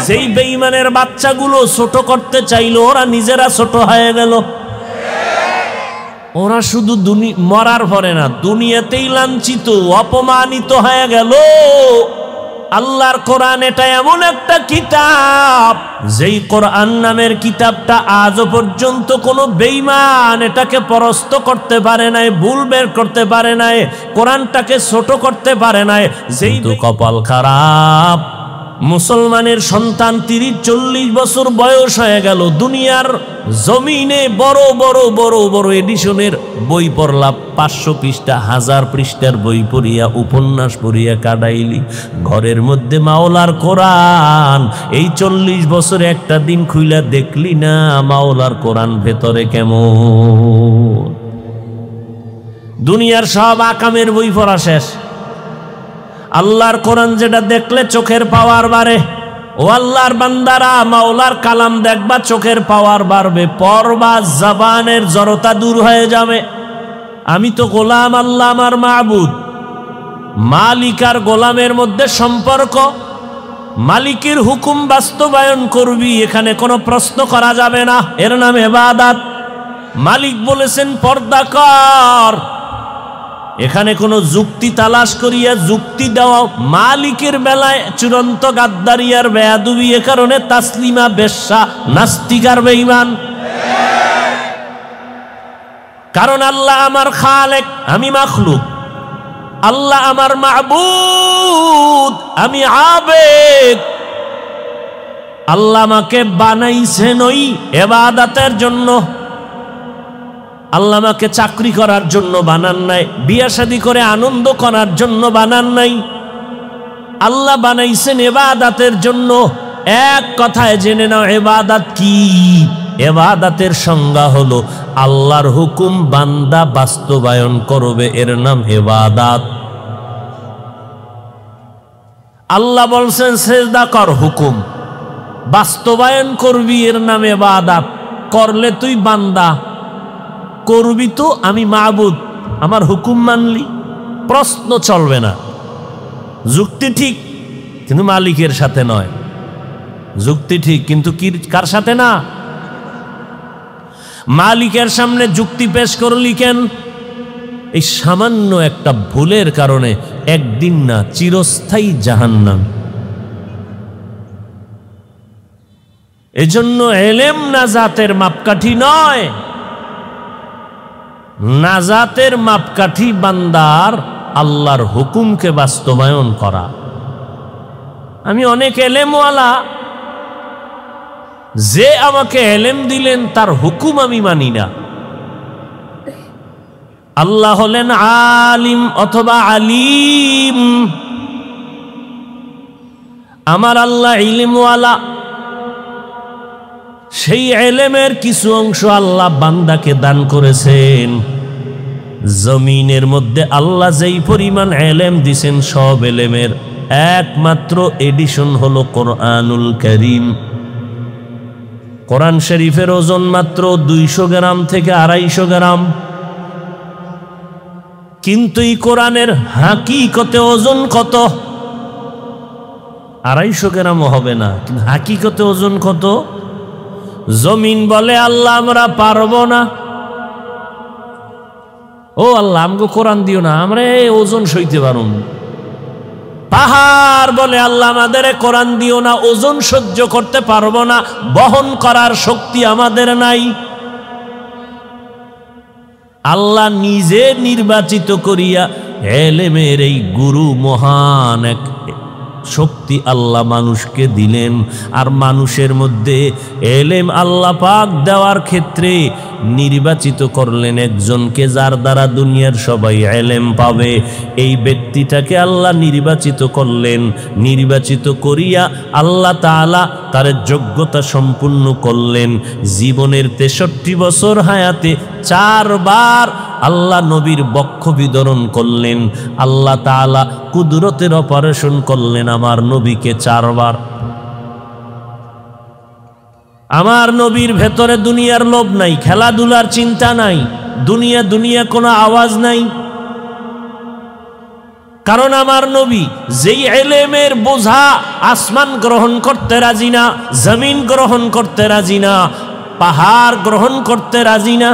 সেই বেঈমানের বাচ্চাগুলো ছোট করতে চাইলো, ওরা নিজেরা ছোট হয়ে গেল। ওরা শুধু মরার পরে না, দুনিয়াতেই লাঞ্ছিত অপমানিত হয়ে গেল। আল্লাহর কোরআন এটা এমন একটা কিতাব, যেই কোরআন নামের কিতাবটা আজও পর্যন্ত কোনো বেঈমান এটাকে পরস্ত করতে পারে নাই, ভুল বের করতে পারে নাই, কোরআনটাকে ছোট করতে পারে নাই। যেই তো কপাল খারাপ, মুসলমানের সন্তান 30-40 বছর বয়স হয়ে গেল, দুনিয়ার জমিনে বড় বড় বড় বড় এডিশনের বই পড়লা, 500 পৃষ্ঠা 1000 পৃষ্ঠার বই পড়িয়া, উপন্যাস পড়িয়া কাটাইলি। ঘরের মধ্যে মাওলার কোরআন, এই 40 বছরে একটা দিন খুইলা দেখলি না মাওলার কোরআন ভেতরে কেমন। দুনিয়ার সব আকামের বই পড়া শেষ, আল্লাহর কোরআন যেটা দেখলে চোখের পাওয়ার বাড়ে। ও আল্লাহর বান্দারা, মাওলার কালাম দেখবা চোখের পাওয়ার বাড়বে, পড়বা জবানের জড়তা দূর হয়ে যাবে। আমি তো গোলাম, আল্লাহ আমার মাবুদ। মালিক আর গোলামের মধ্যে সম্পর্ক, মালিকের হুকুম বাস্তবায়ন করবি, এখানে কোনো প্রশ্ন করা যাবে না, এর নাম ইবাদত। মালিক বলেছেন পর্দা কর, এখানে কোনো যুক্তি তালাশ করিয়া যুক্তি দেওয়া মালিকের বেলায় চূড়ান্ত গাদ্দারি আর বেয়াদবি। এ কারণে তাসলিমা বেশ্যা, নাস্তিক আর বেঈমান। কারণ আল্লাহ আমার খালেক, আমি মাখলুক। আল্লাহ আমার মাবুদ, আমি আবেদ। আল্লাহ আমাকে বানাইছেন ওই ইবাদতের জন্য। আল্লাহ আমাকে চাকরি করার জন্য বানান নাই, বিয়া শাদী করে আনন্দ করার জন্য বানান নাই। আল্লাহ বানাইছেন ইবাদতের জন্য। এক কথায় জেনে নাও ইবাদত কি। ইবাদতের সংজ্ঞা হলো আল্লাহর হুকুম বান্দা বাস্তবায়ন করবে, এর নাম ইবাদত। আল্লাহ বলছেন সিজদা কর, হুকুম বাস্তবায়ন করবি, এর নাম ইবাদত। করলে তুই বান্দা, করবি তো আমি মাবুদ, আমার হুকুম মানলি, প্রশ্ন চলবে না। যুক্তি ঠিক কিন্তু মালিকের সাথে নয়, যুক্তি ঠিক কিন্তু কার সাথে না? মালিকের সামনে যুক্তি পেশ করলি কেন? এই সামান্য একটা ভুলের কারণে একদিন না চিরস্থায়ী জাহান্নাম। এজন্য এলেম নাজাতের মাপকাঠি নয়, নাজাতের মাপকাঠি বান্দার আল্লাহর হুকুমকে বাস্তবায়ন করা। আমি অনেক এলেমওয়ালা, যে আমাকে এলেম দিলেন তার হুকুম আমি মানি না। আল্লাহ হলেন আলিম অথবা আলিম, আমার আল্লাহ ইলমওয়ালা। সেই এলেমের কিছু অংশ আল্লাহ বান্দাকে দান করেছেন। জমিনের মধ্যে আল্লাহ যেই পরিমাণ এলেম দিছেন, সব এলেমের একমাত্র এডিশন হলো কোরআনুল কারীম। কোরআন শরীফের ওজন মাত্র 200 গ্রাম থেকে 250 গ্রাম, কিন্তু এই কোরআনের হাকিকতে ওজন কত? 250 গ্রামও হবে না, কিন্তু হাকিকতে ওজন কত? জমিন বলে আল্লাহ আমরা পারবো না, ও আল্লাহ আমগো কোরআন দিও না, আমরা এই ওজন সইতে পারুম। পাহাড় বলে আল্লাহ আমাদের কোরআন দিও না, ওজন সহ্য করতে পারবো না, বহন করার শক্তি আমাদের নাই। আল্লাহ নিজে নির্বাচিত করিয়া এলেমের এই গুরু মহান এক শক্তি আল্লাহ মানুষকে দিলেন। আর মানুষের মধ্যে এলেম আল্লাহ পাক দেওয়ার ক্ষেত্রে নির্বাচিত করলেন একজনকে, যার দ্বারা দুনিয়ার সবাই এলেম পাবে। এই ব্যক্তিটাকে আল্লাহ নির্বাচিত করলেন। নির্বাচিত করিয়া আল্লাহ তাআলা তার যোগ্যতা সম্পূর্ণ করলেন। জীবনের 63 বছর হায়াতে 4 বার আল্লাহ নবীর বক্ষ বিদরণ করলেন। আল্লাহ তাআলা কুদরতের অপারেশন করলেন আমার নবীকে 4 বার। আমার নবীর ভেতরে দুনিয়ার লোভ নাই, খেলাধুলার চিন্তা নাই, দুনিয়া দুনিয়া কোনো আওয়াজ নাই। কারণ আমার নবী যেই ইলমের বোঝা আসমান গ্রহণ করতে রাজি না, জমিন গ্রহণ করতে রাজি না, পাহাড় গ্রহণ করতে রাজি না,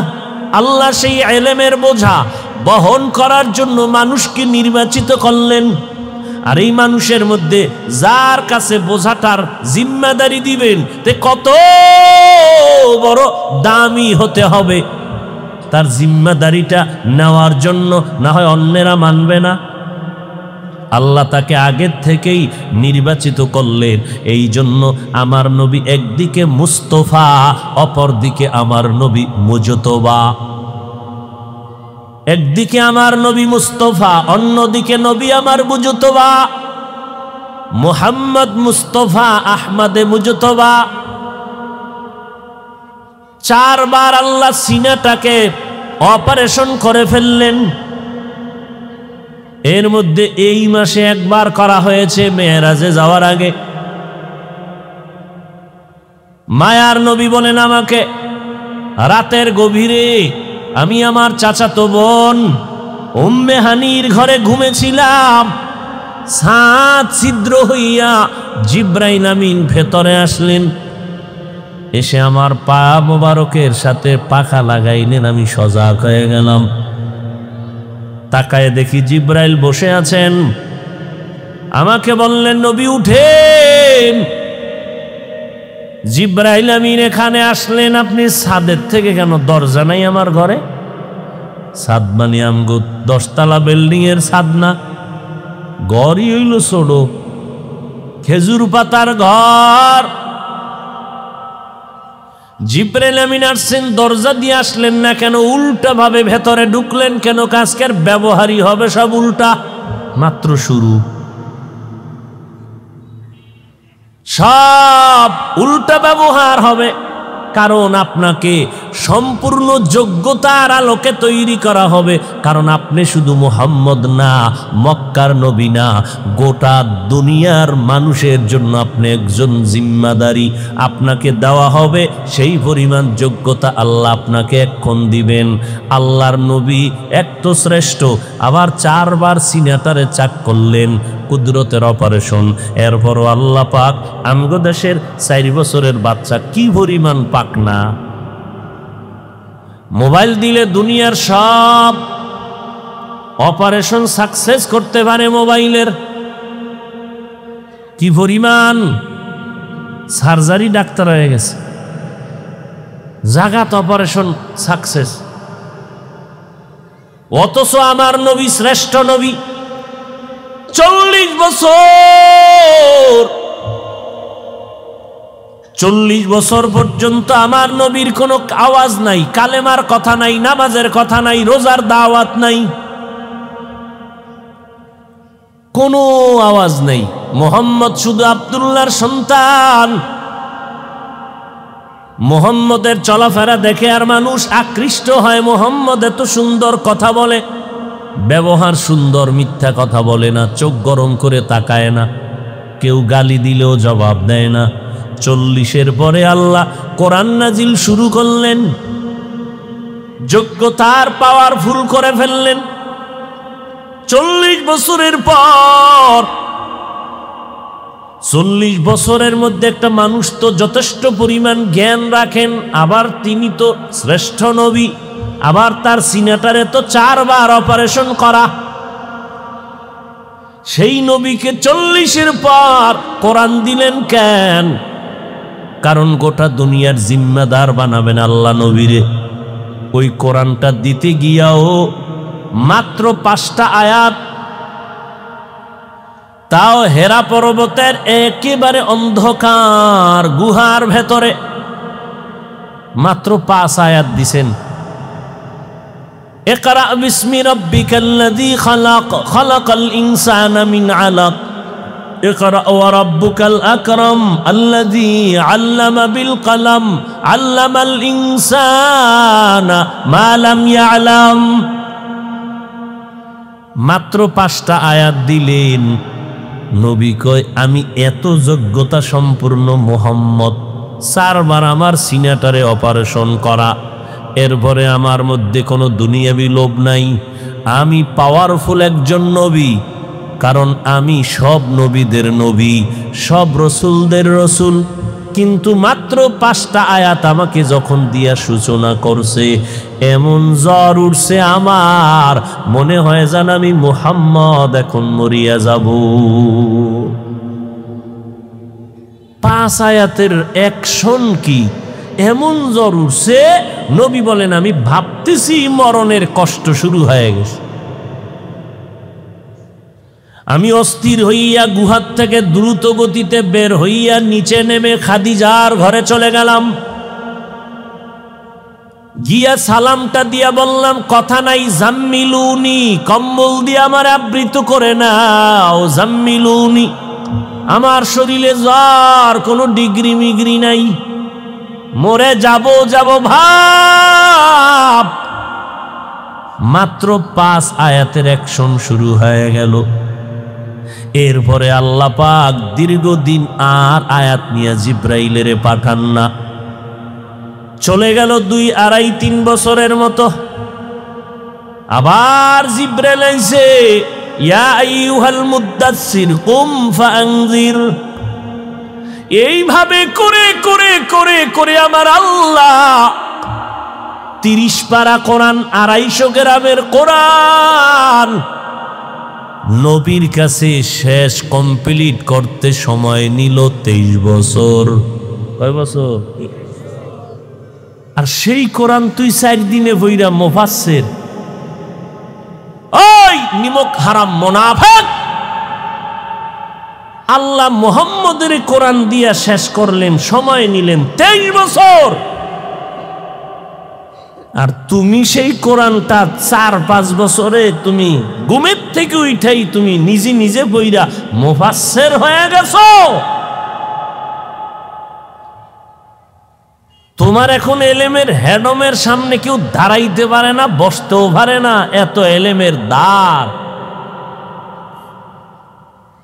আল্লাহ সেই ইলমের বোঝা বহন করার জন্য মানুষকে নির্বাচিত করলেন। আর এই মানুষের মধ্যে যার কাছে বোঝাটার জিম্মাদারি দিবেন, তে কত বড় দামি হতে হবে তার জিম্মাদারিটা নেওয়ার জন্য। না হয় অন্যেরা মানবে না। আল্লাহ তাকে আগের থেকেই নির্বাচিত করলেন। এই জন্য আমার নবী একদিকে মুস্তফা, অপরদিকে আমার নবী মুজতবা। একদিকে আমার নবী মুস্তফা, অন্যদিকে নবী আমার মুজতবা। মুহাম্মদ মুস্তফা, আহমদে মুজতবা। 4 বার আল্লাহ সিনাটাকে অপারেশন করে ফেললেন। এর মধ্যে এই মাসে 1 বার করা হয়েছে মেরাজে যাওয়ার আগে। মায়ার নবী বলেন আমাকে, রাতের গভীরে আমি আমার চাচাতো বোন উম্মে হানির ঘরে ঘুমেছিলাম। ছাদ ছিদ্র হইয়া জিব্রাইল আমিন ভেতরে আসলেন। এসে আমার পা মোবারকের সাথে পাখা লাগাইলেন। আমি সজাগ হয়ে গেলাম। তাকায় দেখি জিব্রাইল বসে আছেন। আমাকে বললেন, নবী উঠেন। জিব্রাইল আমিন এখানে আসলেন, আপনি ছাদের থেকে কেন? দরজা নাই আমার ঘরে? ছাদ মানে আমগো 10 তলা বিল্ডিং এর ছাদ না, ঘরই হইল ছোট, খেজুর পাতার ঘর। জিব্রাইল আমিন আসছেন, দরজা দিয়ে আসলেন না কেন? উল্টা ভাবে ভেতরে ঢুকলেন কেন? আজকের ব্যবহারই হবে সব উল্টা। মাত্র শুরু, সব উল্টা ব্যবহার হবে। কারণ আপনাকে সম্পূর্ণ যোগ্যতার আলোকে তৈরি করা হবে। কারণ আপনি শুধু মুহাম্মদ না, মক্কার নবী না, গোটা দুনিয়ার মানুষের জন্য আপনি একজন জিম্মাদারি। আপনাকে দেওয়া হবে সেই পরিমাণ যোগ্যতা আল্লাহ আপনাকে এক্ষণ দিবেন। আল্লাহর নবী এক তো শ্রেষ্ঠ, আবার 4 বার সিনাটারে চাক করলেন, কুদরতের অপারেশন। এরপরও আল্লাহ পাক আমগো দেশের 4 বছরের বাচ্চা কি পরিমাণ পাক না। মোবাইল দিলে দুনিয়ার সব অপারেশন সাকসেস করতে পারে মোবাইলের। কি পরিমাণ সার্জারি ডাক্তার হয়ে গেছে, জাগাত অপারেশন সাকসেস। অথচ আমার নবী শ্রেষ্ঠ নবী, 40 বছর পর্যন্ত আমার নবীর কোনো আওয়াজ নাই, কালেমার কথা নাই, নামাজের কথা নাই, রোজার দাওয়াত নাই, কোনো আওয়াজ নাই। মুহাম্মদ শুধু আব্দুল্লাহর সন্তান। মুহাম্মদের চলাফেরা দেখে আর মানুষ আকৃষ্ট হয়। মুহাম্মদ এত সুন্দর কথা বলে, ব্যবহার সুন্দর, মিথ্যা কথা বলে না, চোখ গরম করে তাকায় না, কেউ গালি দিলেও জবাব দেয় না। 40-এর পরে আল্লাহ কোরআন নাজিল শুরু করলেন, যোগ্যতার পাওয়ারফুল করে ফেললেন। 40 বছরের পর, 40 বছরের মধ্যে একটা মানুষ তো যথেষ্ট পরিমাণ জ্ঞান রাখেন, আবার তিনি তো শ্রেষ্ঠ নবী, আবার তার সিনাটারে তো 4 বার অপারেশন করা। সেই নবীকে 40-এর পর কোরআন দিলেন কেন? কারণ গোটা দুনিয়ার জিম্মাদার বানাবেন আল্লাহ নবীরে। ওই কোরআনটা দিতে গিয়াও মাত্র 5টা আয়াত, তাও হেরা পর্বতের একেবারে অন্ধকার গুহার ভেতরে মাত্র 5 আয়াত দিছেন। ইকরা বিসমি রাব্বিকাল্লাযী খালাক, খালাকাল ইনসানা মিন আলাক, ইকরা ওয়া রাব্বুকাল আকরাম আল্লাযী আল্লামা বিল কলম, আল্লামাল ইনসানা মা লাম ইয়ালাম। মাত্র 5টা আয়াত দিলেন। নবী কয়, আমি এত যোগ্যতা সম্পূর্ণ মুহাম্মদ, 4 বার আমার সিনাটারে অপারেশন করা, এরপরে আমার মধ্যে কোনো দুনিয়াবি লোভ নাই, আমি পাওয়ারফুল একজন নবী। কারণ আমি সব নবীদের নবী, সব রসুলদের রসুল। কিন্তু মাত্র 5টা আয়াত আমাকে যখন দিয়া সূচনা করছে, এমন জ্বর উঠছে আমার, মনে হয় যেন আমি মুহাম্মদ এখন মরিয়া যাব। 5 আয়াতের অ্যাকশন কি, এমন জ্বর উঠছে, নবী বলেন আমি ভাবতেছি মরণের কষ্ট শুরু হয়ে গেছে। আমি অস্থির হইয়া গুহার থেকে দ্রুত গতিতে বের হইয়া নিচে নেমে খাদিজার ঘরে চলে গেলাম। গিয়া সালামটা দিয়া বললাম, কথা নাই, জাম্মিলুনি, কম্বল দিয়ে আমার আবৃত করে নাও, জাম্মিলুনি। আমার শরীরে জ্বর, কোনো ডিগ্রি মিগ্রি নাই, মরে যাব ভাব। মাত্র 5 আয়াতের অ্যাকশন শুরু হয়ে গেল। এরপরে আল্লাহ পাক দীর্ঘদিন আর আয়াত নিয়ে জিব্রাইলের পাঠান না। চলে গেল 2, 2.5, 3 বছরের মতো। আবার জিব্রাইল আইছে, ইয়া আইয়ুহাল মুদ্দাসসির কুম ফাআনজির। এইভাবে করে করে করে করে আমার আল্লাহ 30 পারা কোরআন, 250 গ্রামের কোরআন নবীর কাছে শেষ কমপ্লিট করতে সময় নিল 23 বছর। কয় বছর? আর সেই কোরআন তুই 4 দিনে বইরা মুফাসসির। ওই নিমক হারাম মুনাফিক, আল্লাহ মুহাম্মদের কোরআন দিয়া শেষ করলেন, সময় নিলেন 23 বছর। আর তুমি সেই কোরআনটা 4-5 বছরে তুমি ঘুমের থেকে উঠাই তুমি নিজে নিজে বইরা মুফাসসির হয়ে গেছো। তোমার এখন এলেমের হেডমের সামনে কেউ দাঁড়াইতে পারে না, বসতেও পারে না, এত এলেমের দ্বার,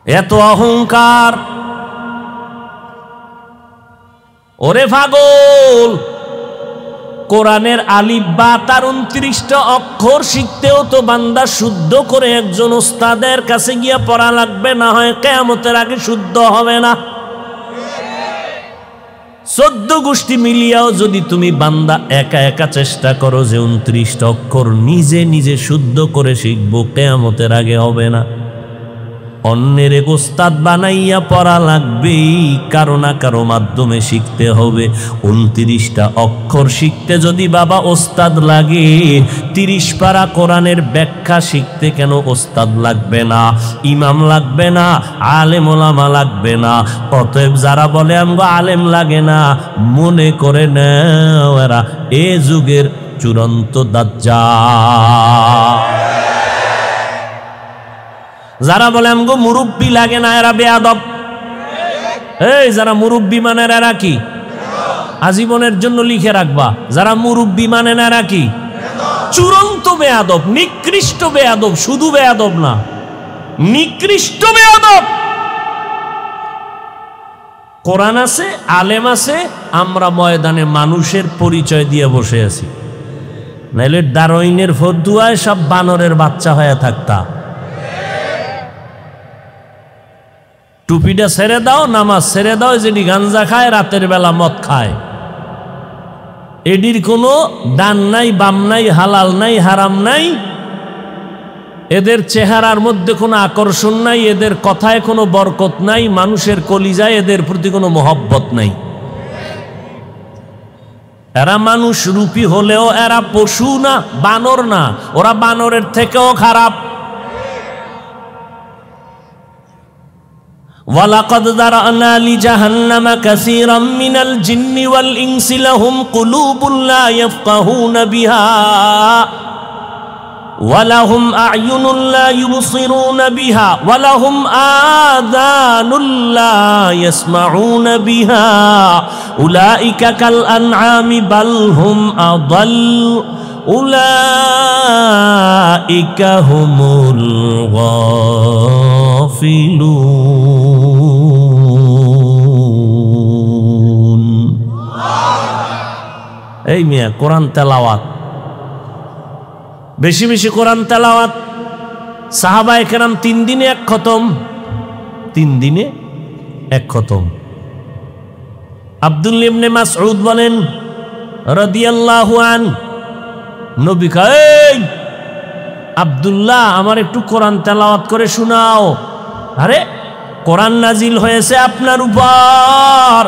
এত অহংকার। ওরে পাগল, কোরআনের আলিফ বা তার 29টা অক্ষর শিখতেও তো বান্দা শুদ্ধ করে একজন ওস্তাদের কাছে গিয়া পড়া লাগবে, না হয় কিয়ামতের আগে শুদ্ধ হবে না। 14 গোষ্ঠী মিলিয়াও যদি তুমি বান্দা একা একা চেষ্টা করো যে 29টা অক্ষর নিজে নিজে শুদ্ধ করে শিখবো, কিয়ামতের আগে হবে না। অন্যের ওস্তাদ বানাইয়া পড়া লাগবে, কারো না কারো মাধ্যমে শিখতে হবে। 29টা অক্ষর শিখতে যদি বাবা ওস্তাদ লাগে, 30 পারা কোরআনের ব্যাখ্যা শিখতে কেন ওস্তাদ লাগবে না, ইমাম লাগবে না, আলেম ওলামা লাগবে না? অতএব যারা বলে আমগো আলেম লাগে না, মনে করে নাও এরা এ যুগের চূড়ান্ত দাজ্জাল। যারা বলে আমগো মুরব্বী লাগে না, এরা বেয়াদব। এই যারা মুরব্বী মানে এরা কি? আজীবনের জন্য লিখে রাখবা, যারা মুরব্বী মানে না এরা কি? চূড়ান্ত বেয়াদব, নিকৃষ্ট বেয়াদব। শুধু বেয়াদব না, নিকৃষ্ট বেয়াদব। কোরআন আছে, আলেম আছে, আমরা ময়দানে মানুষের পরিচয় দিয়ে বসে আছি। নাইলে ডারউইনের ফতুয়ায় সব বানরের বাচ্চা হয়ে থাকতা। টুপিটা ছেড়ে দাও, নামাজ ছেড়ে দাও, যেটি গাঞ্জা খায়, রাতের বেলা মদ খায়, এটির কোনো ডান নাই, বাম নাই, হালাল নাই, হারাম নাই। এদের চেহারার মধ্যে কোনো আকর্ষণ নাই, এদের কথায় কোনো বরকত নাই, মানুষের কলিজায় এদের প্রতি কোনো মহব্বত নাই। এরা মানুষ রূপী হলেও এরা পশু না, বানর না, ওরা বানরের থেকেও খারাপ। ওয়ালাকাদ যারানা লিজাহান্নামা কাসীরাম মিনাল জিন্নি ওয়াল ইনসি লাহুম কুলুবুন লা ইয়াফকাহুনা বিহা ওয়ালাহুম আ'য়ুনুন লা ইউবসিরুনা বিহা ওয়ালাহুম আযানুন লা ইয়াসমাউনা বিহা উলাইকা কাল আনআমি বাল হুম আদাল উলাইকা হুমুল গাফিলুন। এই মিয়া কোরআন তেলাওয়াত, বেশি বেশি কোরআন তেলাওয়াত, সাহাবায়ে কেরাম 3 দিনে 1 খতম, 3 দিনে 1 খতম। আব্দুল্লাহ ইবনে মাসউদ বলেন রাদিয়াল্লাহু আন, নবী কয় আব্দুল্লাহ আমার একটু কোরআন তেলাওয়াত করে শোনাও। আরে কোরআন নাজিল হয়েছে আপনার উপর,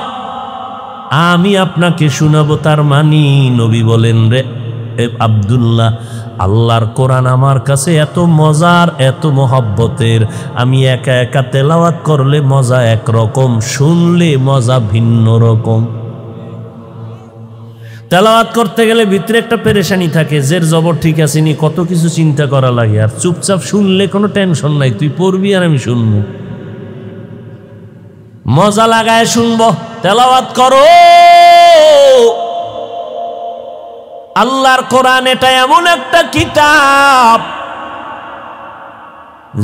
আমি আপনাকে শোনাবো তার মানি? নবী বলেন রে আব্দুল্লাহ, আল্লাহর কোরআন আমার কাছে এত মজার, এত মহব্বতের, আমি একা একা তেলাওয়াত করলে মজা একরকম, শুনলে মজা ভিন্ন রকম। তেলাওয়াত করতে গেলে ভিতরে একটা পেরেশানি থাকে, জের জবর ঠিক আছে নি, কত কিছু চিন্তা করা লাগে। আর চুপচাপ শুনলে কোনো টেনশন নাই, তুই পড়বি আর আমি শুনবো, মজা লাগায় শুনবো। তেলাওয়াত করো। আল্লাহর কোরআন এটা এমন একটা কিতাব,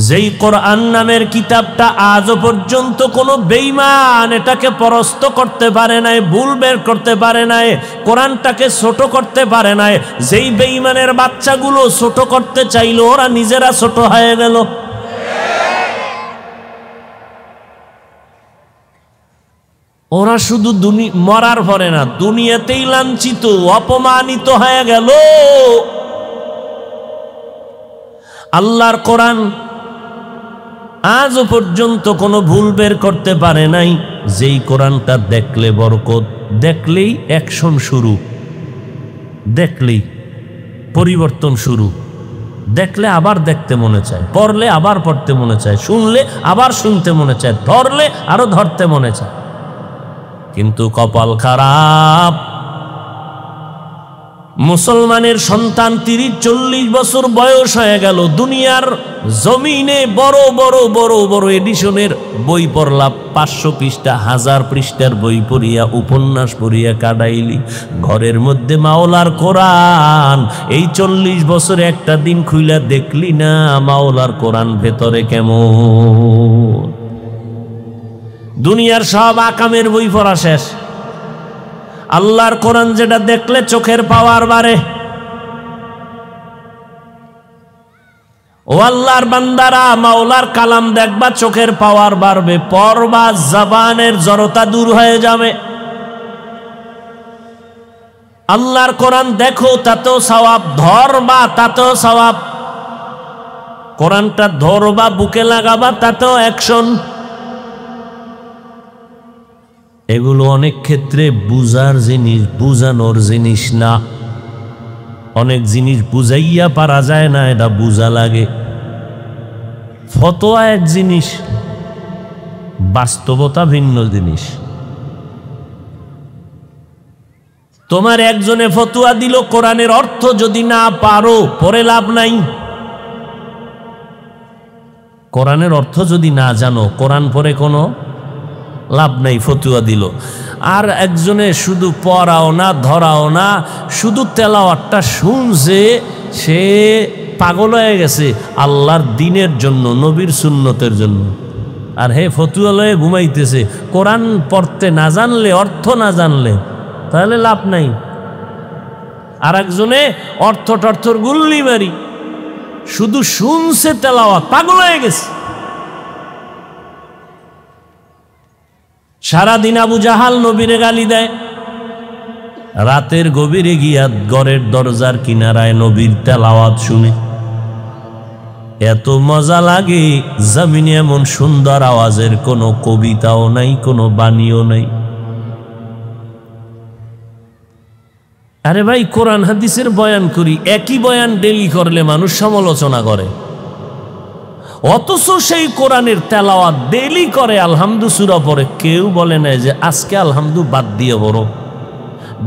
যেই কোরআন নামের কিতাবটা আজও পর্যন্ত কোনো বেঈমান এটাকে পরস্ত করতে পারে নাই, ভুল বের করতে পারে নাই, কোরআনটাকে ছোট করতে পারে নাই। যেই বেঈমানের বাচ্চাগুলো ছোট করতে চাইলো, ওরা নিজেরা ছোট হয়ে গেল। ওরা শুধু মরার পরে না, দুনিয়াতেই লাঞ্ছিত, অপমানিত হয়ে গেল। আল্লাহর কোরআন আজও পর্যন্ত কোনো ভুল বের করতে পারে নাই। যেই কোরআনটা দেখলে বরকত, দেখলেই অ্যাকশন শুরু, দেখলেই পরিবর্তন শুরু, দেখলে আবার দেখতে মনে চায়, পড়লে আবার পড়তে মনে চায়, শুনলে আবার শুনতে মনে চায়, ধরলে আরো ধরতে মনে চায়। কিন্তু কপাল খারাপ, মুসলমানের সন্তান 30-40 বছর বয়স হয়ে গেল, দুনিয়ার জমিনে বড় বড় বড় বড় এডিশনের বই পড়লা, 500 পৃষ্ঠা 1000 পৃষ্ঠার বই পড়িয়া, উপন্যাস পড়িয়া কাটাইলি। ঘরের মধ্যে মাওলার কোরআন, এই 40 বছরে একটা দিন খুইলা দেখলি না মাওলার কোরআন ভেতরে কেমন। দুনিয়ার সব আকামের বই পড়া শেষ, আল্লাহর কোরআন যেটা দেখলে চোখের পাওয়ার বাড়ে। ও আল্লাহর বান্দারা, মাওলার কালাম দেখবা চোখের পাওয়ার বাড়বে, পড়বা জবানের জড়তা দূর হয়ে যাবে। আল্লাহর কোরআন দেখো তাতেও সওয়াব, ধরবা তাতেও সওয়াব, কোরআনটা ধরবা বুকে লাগাবা তাতেও অ্যাকশন। এগুলো অনেক ক্ষেত্রে বুঝার জিনিস, বুঝানোর জিনিস না। অনেক জিনিস বুঝাইয়া পারা যায় না, এটা বুঝা লাগে। ফতোয়া এক জিনিস, বাস্তবতা ভিন্ন জিনিস। তোমার একজনে ফতোয়া দিল, কোরআনের অর্থ যদি না পারো পরে লাভ নাই। কোরআনের অর্থ যদি না জানো, কোরআন পরে কোনো লাভ নাই, ফতুয়া দিল। আর একজনে শুধু পড়াও না, ধরাও না, শুধু তেলাওয়াতটা শুনছে, সে পাগল হয়ে গেছে আল্লাহর দ্বীনের জন্য, নবীর সুন্নতের জন্য। আর হে ফতুয়া লয়ে ঘুমাইতেছে। কোরআন পড়তে না জানলে, অর্থ না জানলে, তাহলে লাভ নাই। আর একজনে অর্থ টর্থর গুল্লি মারি, শুধু শুনছে তেলাওয়াত, পাগল হয়ে গেছে। সারাদিন আবু জাহাল নবীরে গালি দেয়, রাতের গভীরে গিয়া ঘরের দরজার কিনারায় নবীর তেলাওয়াত শুনে এত মজা লাগে। জমিনে এমন সুন্দর আওয়াজের কোনো কবিতাও নাই, কোনো বাণীও নাই। আরে ভাই, কোরআন হাদিসের বয়ান করি, একই বয়ান ডেলি করলে মানুষ সমালোচনা করে, অথচ সেই কোরআনের তেলাওয়াত ডেলি করে, আলহামদু সূরা পড়ে, কেউ বলে না যে আজকে আলহামদু বাদ দিয়ে বড়।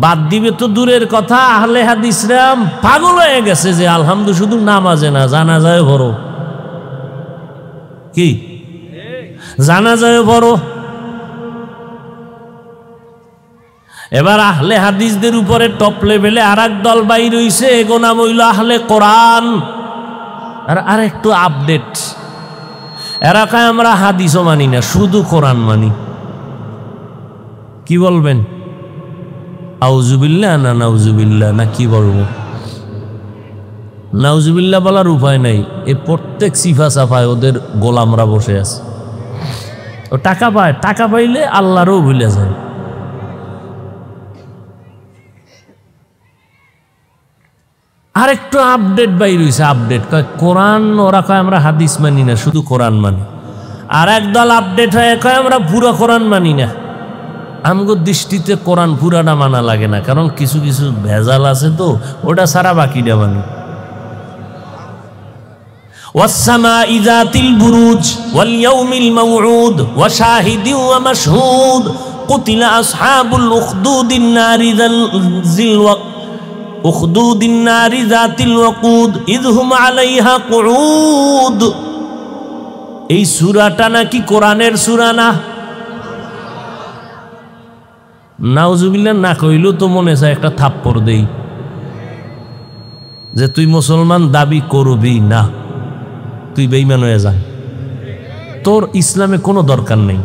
বাদ দিবে তো দূরের কথা, আহলে হাদিসরা পাগল হয়ে গেছে যে আলহামদু শুধু নামাজে না, জানাজায় বড়। কি জানাজায় বড়? এবার আহলে হাদিসদের উপরে টপ লেভেলে আর এক দল বাইর হইছে, এগো নাম হইল আহলে কোরআন। আর একটু আপডেট, এরা কয় আমরা হাদিসও মানি না, শুধু কোরআন মানি। কি বলবেন? আউজুবিল্লাহ না নাউজুবিল্লাহ না কি বলবো? নাউজুবিল্লাহ বলার উপায় নাই। এই প্রত্যেক সিফা সাফায় ওদের গোলামরা বসে আছে। ও টাকা পায়, টাকা পাইলে আল্লাহরও ভুলে যায়। আর একটু আপডেট বাইর হইছে, আপডেট কয় কোরআন, ওরা কয় আমরা হাদিস মানি না, শুধু কোরআন মানি। আর একদল আপডেট হয়ে কয় আমরা পুরো কোরআন মানি না। আমগো দৃষ্টিতে কোরআন পুরাটা মানা লাগে না, কারণ কিছু কিছু ভেজাল আছে, তো ওটা সারা বাকিটা মানি। والسماء ذات البروج واليوم الموعود وشاهد ومشهود قتل أصحاب الأخدود النار أخدود النار ذات الوقود إذ هم عليها قعود। এই সূরাটা নাকি কোরআনের সূরা না? নাউজুবিল্লাহ না কইলেও তো মনে চায় একটা থাপ্পড় দেই, যে তুই মুসলমান দাবি করবি না, তুই বেঈমান হয়ে যা, তোর ইসলামে কোনো দরকার নেই।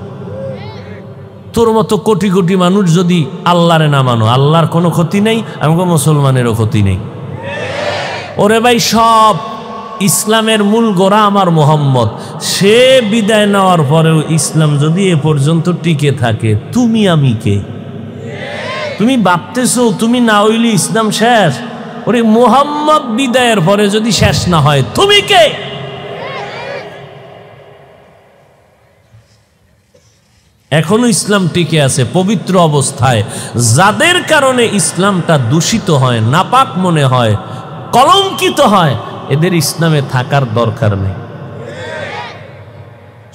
তোর মতো কোটি কোটি মানুষ যদি আল্লাহরে না মানো, আল্লাহর কোনো ক্ষতি নেই, আমাকে মুসলমানেরও ক্ষতি নেই। ওরে ভাই, সব ইসলামের মূল গোড়া আমার মোহাম্মদ। সে বিদায় নেওয়ার পরেও ইসলাম যদি এ পর্যন্ত টিকে থাকে, তুমি আমি কে? তুমি ভাবতেছো তুমি না হইলে ইসলাম শেষ? ওরে মোহাম্মদ বিদায়ের পরে যদি শেষ না হয়, তুমি কে? এখনো ইসলাম টিকে আছে পবিত্র অবস্থায়। যাদের কারণে ইসলামটা দূষিত হয়, নাপাক মনে হয়, কলঙ্কিত হয়, এদের ইসলামে থাকার দরকার নেই।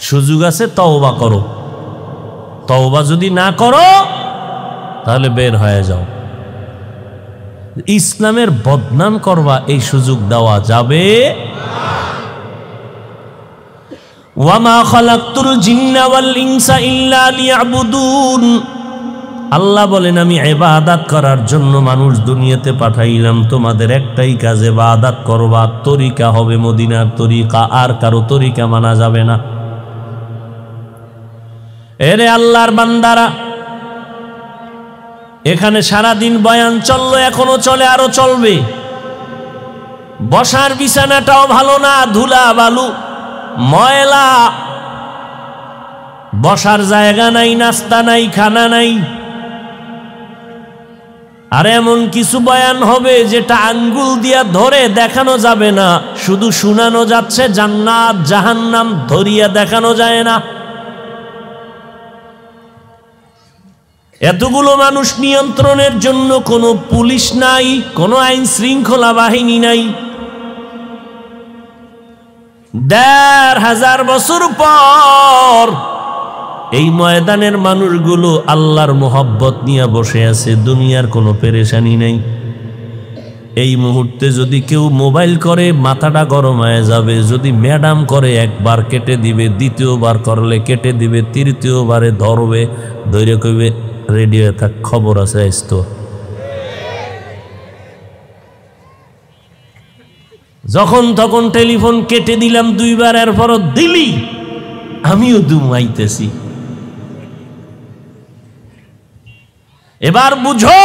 সুযোগ আছে, তওবা করো। তওবা যদি না করো তাহলে বের হয়ে যাও। ইসলামের বদনাম করবা, এই সুযোগ দেওয়া যাবে। ওয়ামা খালাকতুল জিন্না ওয়াল ইনসা ইল্লা লিয়াবুদুন। আল্লাহ বলেন, আমি ইবাদত করার জন্য মানুষ দুনিয়াতে পাঠাইলাম, তোমাদের একটাই কাজ, ইবাদত করবা। তরিকা হবে মদিনার তরিকা, আর কারো তরিকা মানা যাবে না। এরে আল্লাহর বান্দারা, এখানে সারাদিন বয়ান চললো, এখনো চলে, আরো চলবে। বসার বিছানাটাও ভালো না, ধুলা বালু ময়লা, বসার জায়গা নাই, নাস্তা নাই, খানা নাই। আর এমন কিছু বয়ান হবে যেটা আঙ্গুল দিয়া ধরে দেখানো যাবে না, শুধু শোনানো যাচ্ছে, জান্নাত জাহান্নাম ধরিয়া দেখানো যায় না। এতগুলো মানুষ নিয়ন্ত্রণের জন্য কোনো পুলিশ নাই, কোনো আইন শৃঙ্খলা বাহিনী নাই। ১৫০০ বছর পর এই ময়দানের মানুষগুলো আল্লাহর মোহব্বত নিয়ে বসে আছে, দুনিয়ার কোনো পেরেশানি নেই। এই মুহূর্তে যদি কেউ মোবাইল করে, মাথাটা গরম হয়ে যাবে। যদি ম্যাডাম করে, একবার কেটে দিবে, দ্বিতীয়বার করলে কেটে দিবে, তৃতীয়বারে ধরবে, ধৈর্য কইবে রেডিও থাক, খবর আছে আসতো। যখন তখন টেলিফোন কেটে দিলাম ২ বার, এরপরও দিলি, আমিও দুমাইতেছি। এবার বুঝো,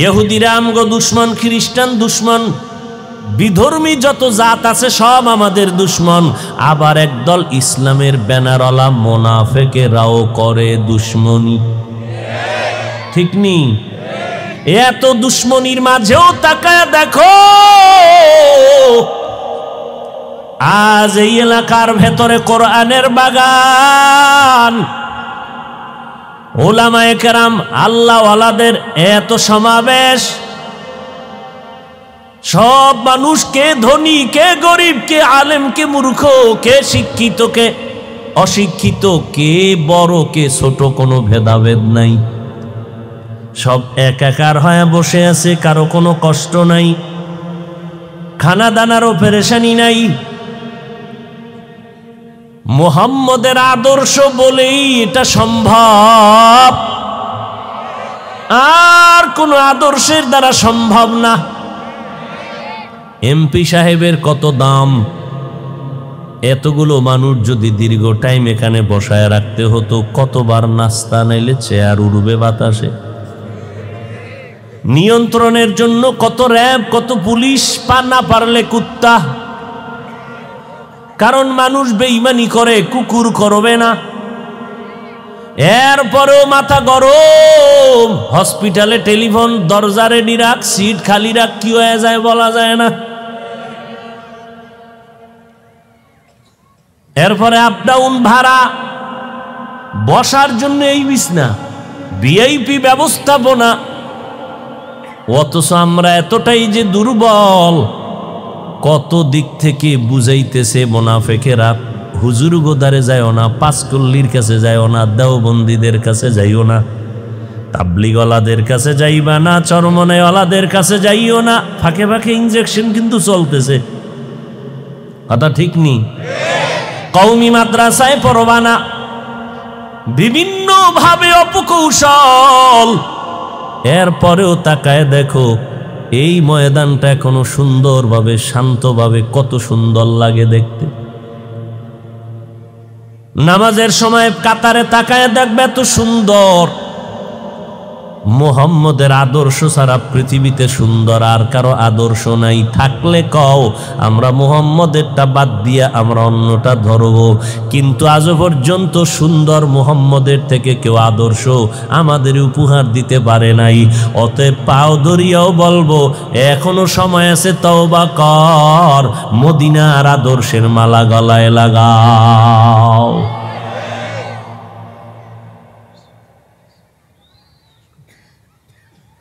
ইহুদিরা আমগো দুশ্মন, খ্রিস্টান দুশ্মন, বিধর্মী যত জাত আছে সব আমাদের দুশ্মন। আবার একদল ইসলামের ব্যানারওয়ালা মোনাফেকেরাও করে দুশ্মনী, ঠিক নি? এত দুশ্মনীর মাঝেও তাকায় দেখো, আজ এই এলাকার ভেতরে কোরআনের বাগান, ওলামায়ে কেরাম, আল্লাহওয়ালাদের এত সমাবেশ। সব মানুষ, কে ধনী, কে গরিব, কে আলেম, কে মূর্খ, কে শিক্ষিত, কে অশিক্ষিত, কে বড়, কে ছোট, কোনো ভেদাভেদ নাই। সব একাকার হয়ে বসে আছে, কারো কোনো কষ্ট নাই, খানা দানারও পেরেশানি নাই। মুহাম্মদের আদর্শ বলেই এটা সম্ভব, আর কোনো আদর্শের দ্বারা সম্ভব না। এমপি সাহেবের কত দাম, এতগুলো মানুষ যদি দীর্ঘ টাইম এখানে বসায় রাখতে হতো, কতবার নাস্তা নাইলে চেয়ার উড়বে বাতাসে। নিয়ন্ত্রণের জন্য কত র্যাব, কত পুলিশ, না পারলে কুত্তা। কারণ মানুষ বেঈমানি করে, কুকুর করবে না। এরপরেও মাথা গরম, হসপিটালে টেলিফোন, দরজা রেডি রাখ, সিট খালি রাখ, কি হয়ে যায় বলা যায় না। এরপরে আপ ডাউন ভাড়া, বসার জন্য এই বিছনা, ভিআইপি ব্যবস্থাপনা। অথচ আমরা এতটাই যে দুর্বল, কত দিক থেকে বুঝাইতেছে মুনাফিকেরা, হুজুর গোদারে যাইও না, পাঁচকল্লির কাছে যাইও না, দেওবন্দীদের কাছে যাইও না, তাবলিগওয়ালাদের কাছে যাইবা না, চরমনাইওয়ালাদের কাছে যাইও না। ফাঁকে ফাঁকে ইনজেকশন কিন্তু চলতেছে, কথা ঠিক নি? কওমি মাদ্রাসায় পড়বা না, বিভিন্ন ভাবে অপকৌশল। এরপরেও তাকায় দেখো এই ময়দানটা এখনো সুন্দরভাবে, শান্তভাবে, কত সুন্দর লাগে দেখতে। নামাজের সময় কাতারে তাকায় দেখবে এত সুন্দর। মুহাম্মদের আদর্শ ছাড়া পৃথিবীতে সুন্দর আর কারো আদর্শ নাই। থাকলে কও, আমরা মুহাম্মদেরটা বাদ দিয়া আমরা অন্যটা ধরব। কিন্তু আজও পর্যন্ত সুন্দর মুহাম্মদের থেকে কেউ আদর্শ আমাদের উপহার দিতে পারে নাই। অতএব পাও ধরিয়াও বলবো, এখনো সময় আছে, তওবা কর, মদিনার আদর্শের মালা গলায় লাগাও।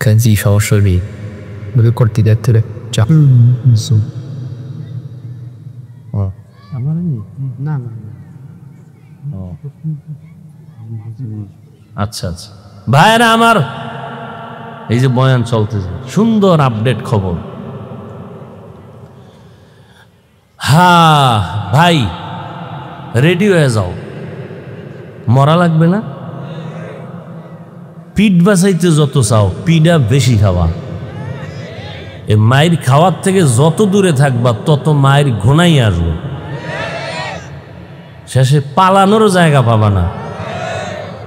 看自己烧水里，我就过地在这里讲。আচ্ছা আচ্ছা ভাইরা আমার, এই যে বয়ান চলতেছে, সুন্দর আপডেট খবর। হ্যাঁ ভাই, রেডি হয়ে যাও, মরা লাগবে না। পিঠ বাঁচাইতে যত চাও, পিঠা বেশি খাওয়া। এ মায়ের খাওয়ার থেকে যত দূরে থাকবা তত মায়ের ঘনাই আসবে, শেষে পালানোরও জায়গা পাবা না।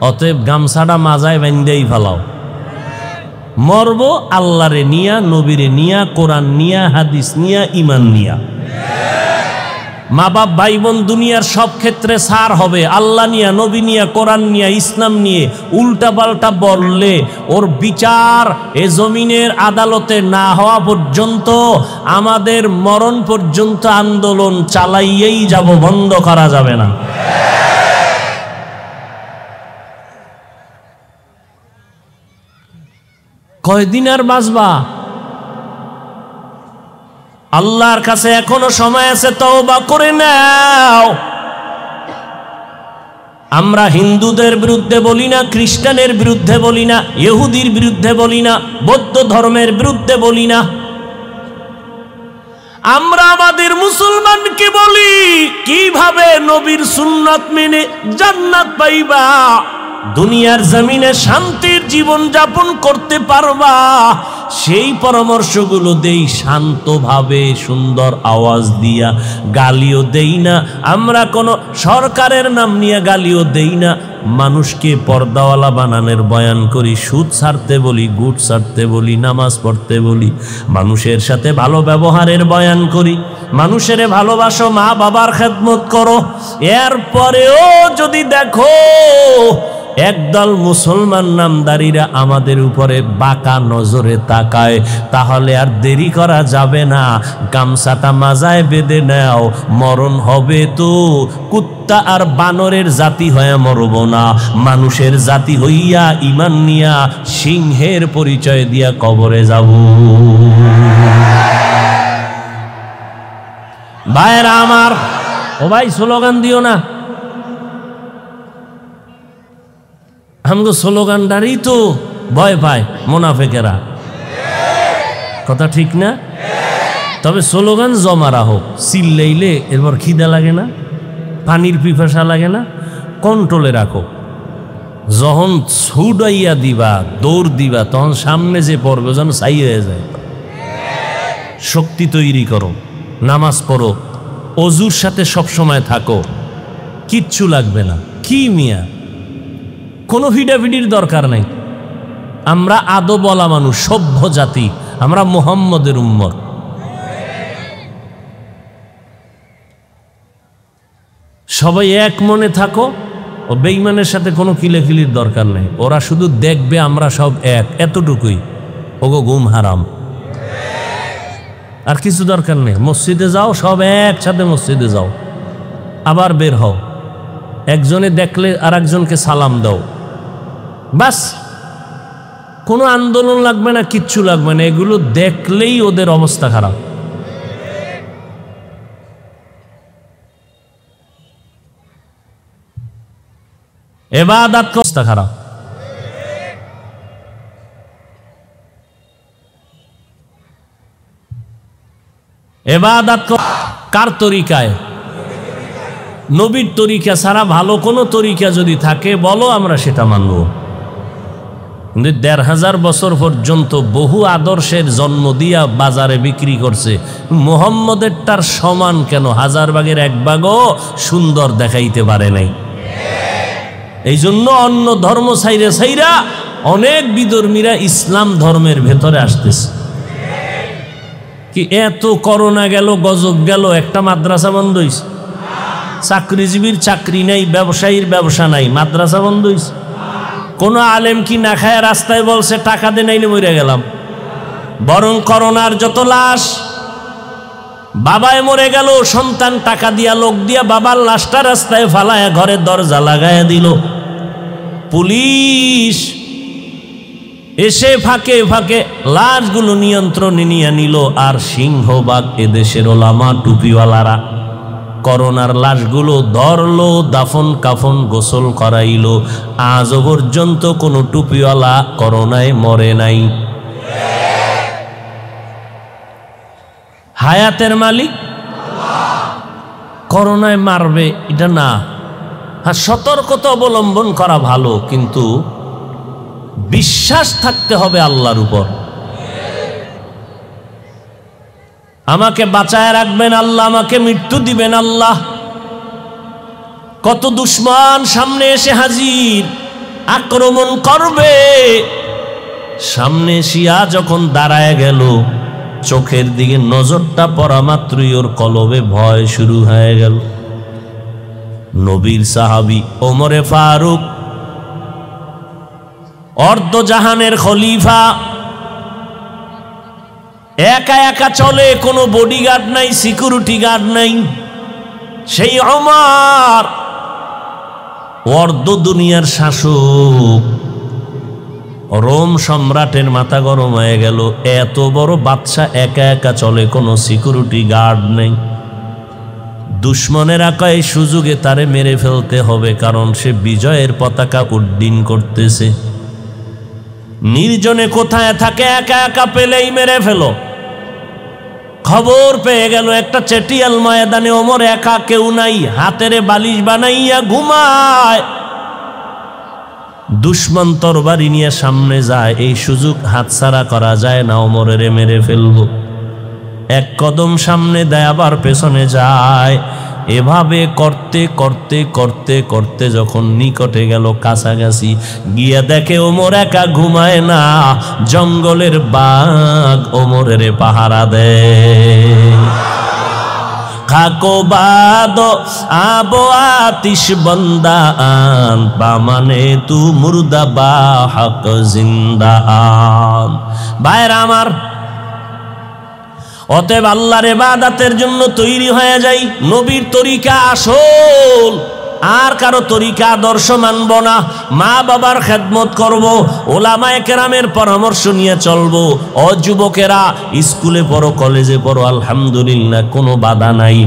অতএব গামছাটা মাজায় বান্ধাই ফেলাও। মরব আল্লাহরে নিয়া, নবীরে নিয়া, কোরআন নিয়া, হাদিস নিয়া, ইমান নিয়া। মা বাপ ভাই বোন দুনিয়ার সব ক্ষেত্রে সার হবে, আল্লাহ নিয়া, নবী নিয়া, কোরআন নিয়া, ইসলাম নিয়ে। উল্টা পাল্টা বললে ওর বিচার এ জমিনের আদালতে না হওয়া পর্যন্ত, আমাদের মরণ পর্যন্ত আন্দোলন চালাইয়েই যাব, বন্ধ করা যাবে না। কয়দিন আর বাঁচবা? আল্লাহর কাছে এখনো সময় আছে, তওবা করে নাও। আমরা হিন্দুদের বিরুদ্ধে বলি না, খ্রিস্টানের বিরুদ্ধে বলি না, ইহুদির বিরুদ্ধে বলি না, বৌদ্ধ ধর্মের বিরুদ্ধে বলি না। আমরা আমাদের মুসলমানকে বলি, কিভাবে নবীর সুন্নাত মেনে জান্নাত পাইবা, দুনিয়ার জমিনে শান্তির জীবন যাপন করতে পারবা, সেই পরামর্শগুলো দেই শান্তভাবে, সুন্দর আওয়াজ দিয়া। গালিও দেই না আমরা, কোনো সরকারের নাম নিয়ে গালিও দেই না। মানুষকে পর্দাওয়ালা বানানোর বয়ান করি, সুদ ছাড়তে বলি, গুট ছাড়তে বলি, নামাজ পড়তে বলি, মানুষের সাথে ভালো ব্যবহারের বয়ান করি। মানুষের ভালোবাসো, মা বাবার খেদমত করো। এরপরেও যদি দেখো একদল মুসলমান নামদারিরা আমাদের উপরে বাঁকা নজরে তাকায়, তাহলে আর দেরি করা যাবে না, গামছাটা মাজায় বেঁধে নাও। মরণ হবে তো কুত্তা আর বানরের জাতি হয়ে মরব না, মানুষের জাতি হইয়া, ইমান নিয়া, সিংহের পরিচয় দিয়া কবরে যাব। ভাইরা আমার, ও ভাই স্লোগান দিও না। আমগো স্লোগানদারই তো ভয় পায় মুনাফিকেরা, কথা ঠিক না? তবে স্লোগান জমা রাখো, চিল্লাইলে এরপর খিদা লাগে না, পানির পিপাসা লাগে না, কন্ট্রোলে রাখো। যখন ছুটাইয়া দিবা, দৌড় দিবা, তখন সামনে যে পড়বে যেন ছাই হয়ে যায়। শক্তি তৈরি করো, নামাজ পড়ো, অজুর সাথে সবসময় থাকো, কিচ্ছু লাগবে না। কি মিয়া, কোনো ভিডাভিডির দরকার নাই। আমরা আদবওয়ালা মানুষ, সভ্য জাতি, আমরা মুহাম্মদের উম্মত। সবাই এক মনে থাকো, ও বেঈমানের সাথে কোনো কিলেকিলির দরকার নেই। ওরা শুধু দেখবে আমরা সব এক, এতটুকুই। ওগো ঘুম হারাম, আর কিছু দরকার নেই। মসজিদে যাও, সব একসাথে মসজিদে যাও, আবার বের হও, একজনে দেখলে আর একজনকে সালাম দাও, বাস। কোনো আন্দোলন লাগবে না, কিচ্ছু লাগবে না। এগুলো দেখলেই ওদের অবস্থা খারাপ। ইবাদত অবস্থা খারাপ। ইবাদত কার তরিকায়? নবীর তরিকা ছাড়া ভালো কোনো তরিকা যদি থাকে বলো, আমরা সেটা মানব। কিন্তু ১৫০০ বছর পর্যন্ত বহু আদর্শের জন্ম দিয়া বাজারে বিক্রি করছে, মুহাম্মদেরটার সমান কেন? ১০০০ ভাগের ১ ভাগও সুন্দর দেখাইতে পারে নাই। এই জন্য অন্য ধর্ম ছাইরা অনেক বিধর্মীরা ইসলাম ধর্মের ভেতরে আসতেছে। কি এত করোনা গেল, গজব গেল, একটা মাদ্রাসা বন্ধ হইছে, চাকরিজীবীর চাকরি নাই, ব্যবসায়ীর ব্যবসা নাই, মাদ্রাসা বন্ধ হইছে। কোন আলেম কি না খায় রাস্তায় বলছে টাকা দে নাই, মরে গেলাম? বরং করোনার যত লাশ, বাবায় মরে গেল, সন্তান টাকা দিয়া লোক দিয়া বাবার লাশটা রাস্তায় ফালায় ঘরের দরজা লাগায় দিল। পুলিশ এসে ফাঁকে ফাঁকে লাশগুলো নিয়ন্ত্রণে নিয়ে নিল। আর সিংহবাগ এদেশের ওলামা টুপিওয়ালারা করোনার লাশগুলো ধরলো, দাফন কাফন গোসল করাইল। আজও পর্যন্ত কোনো টুপিওয়ালা করোনায় মরে নাই। হায়াতের মালিক করোনায় মারবে এটা না। হ্যাঁ, সতর্কতা অবলম্বন করা ভালো, কিন্তু বিশ্বাস থাকতে হবে আল্লাহর উপর। আমাকে বাঁচায় রাখবেন আল্লাহ, আমাকে মৃত্যু দিবেন আল্লাহ। কত দুশ্মন সামনে এসে হাজির, আক্রমণ করবে। সামনে শিয়া যখন দাঁড়ায় গেল, চোখের দিকে নজরটা পড়া মাত্রই ওর কলবে ভয় শুরু হয়ে গেল। নবীর সাহাবী ওমরে ফারুক, অর্ধ জাহানের খলিফা, একা একা চলে, কোনো বডিগার্ড নাই, সিকিউরিটি গার্ড নাই। সেই ওমর অর্ধ দুনিয়ার শাসক, রোম সম্রাটের মাথা গরম হয়ে গেল। এত বড় বাদশা একা একা চলে, কোনো সিকিউরিটি গার্ড নেই। দুশ্মনেরা কয় এই সুযোগে তারে মেরে ফেলতে হবে, কারণ সে বিজয়ের পতাকা উড্ডীন করতেছে। নির্জনে কোথায় থাকে, একা একা পেলেই মেরে ফেলো। খবর পেয়ে গেল একটা চেটিয়াল ময়দানে ওমর একা, কেউ নাই, হাতেরে বালিশ বানাইয়া ঘুমায়। দুশ্মন তরবারি নিয়ে সামনে যায়, এই সুযোগ হাতছাড়া করা যায় না, ওমরের মেরে ফেলবো। এক কদম সামনে দেয়, আবার পেছনে যায়। এভাবে করতে করতে করতে করতে যখন নিকটে গেল, কাছাকাছি গিয়া দেখে ওমর একা ঘুমায় না, জঙ্গলের বাঘ ওমরের পাহারা দেয়। খাকো বাদ আবো আতিশ বন্দা আন, বামানে তু মুর্দা বা হক জিন্দা আন। ভাইরা আমার, অতএব আল্লাহর ইবাদতের জন্য তৈরি হয়ে যাই। নবীর তরিকা আসল, আর কারো তরিকা আদর্শ মানব না। মা বাবার খেদমত করব, ওলামায়ে কেরামের পরামর্শ নিয়ে চলবো। ও যুবকেরা, স্কুলে পড়ো, কলেজে পড়ো, আলহামদুলিল্লাহ, কোনো বাধা নাই।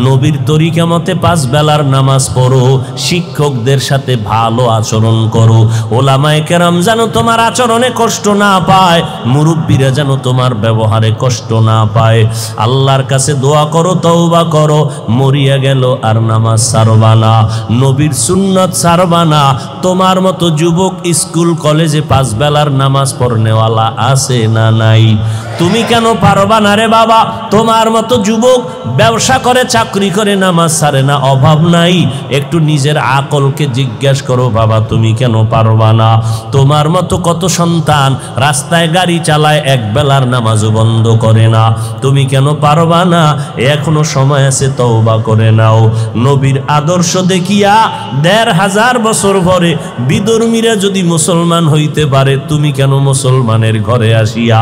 নবীর তরিকা মতে 5 বেলার নামাজ পড়ো, শিক্ষকদের সাথে ভালো আচরণ করো। ওলামায়ে কেরাম যেন তোমার আচরণে কষ্ট না পায়, মুরব্বীরা যেন তোমার ব্যবহারে কষ্ট না পায়। আল্লাহর কাছে দোয়া করো, তওবা করো, মরিয়া গেল আর নামাজ ছাড়বা না। নবীর সুন্নত ছাড়বা না। তোমার মতো যুবক স্কুল কলেজে 5 বেলার নামাজ পড়নেওয়ালা আছে না নাই? তুমি কেন পারবা না রে বাবা? তোমার মতো যুবক ব্যবসা করে, চাকরি করে, নামাজ ছাড়ে না, অভাব নাই। একটু নিজের আকলকে জিজ্ঞাসা করো বাবা, তুমি কেন পারবা না? তোমার মতো কত সন্তান রাস্তায় গাড়ি চালায়, 1 বেলার নামাজও বন্ধ করে না, তুমি কেন পারবা না? এখনো সময় আছে, তওবা করে নাও। নবীর আদর্শ দেখিয়া 1500 বছর পরে বিধর্মীরা যদি মুসলমান হইতে পারে, তুমি কেন মুসলমানের ঘরে আসিয়া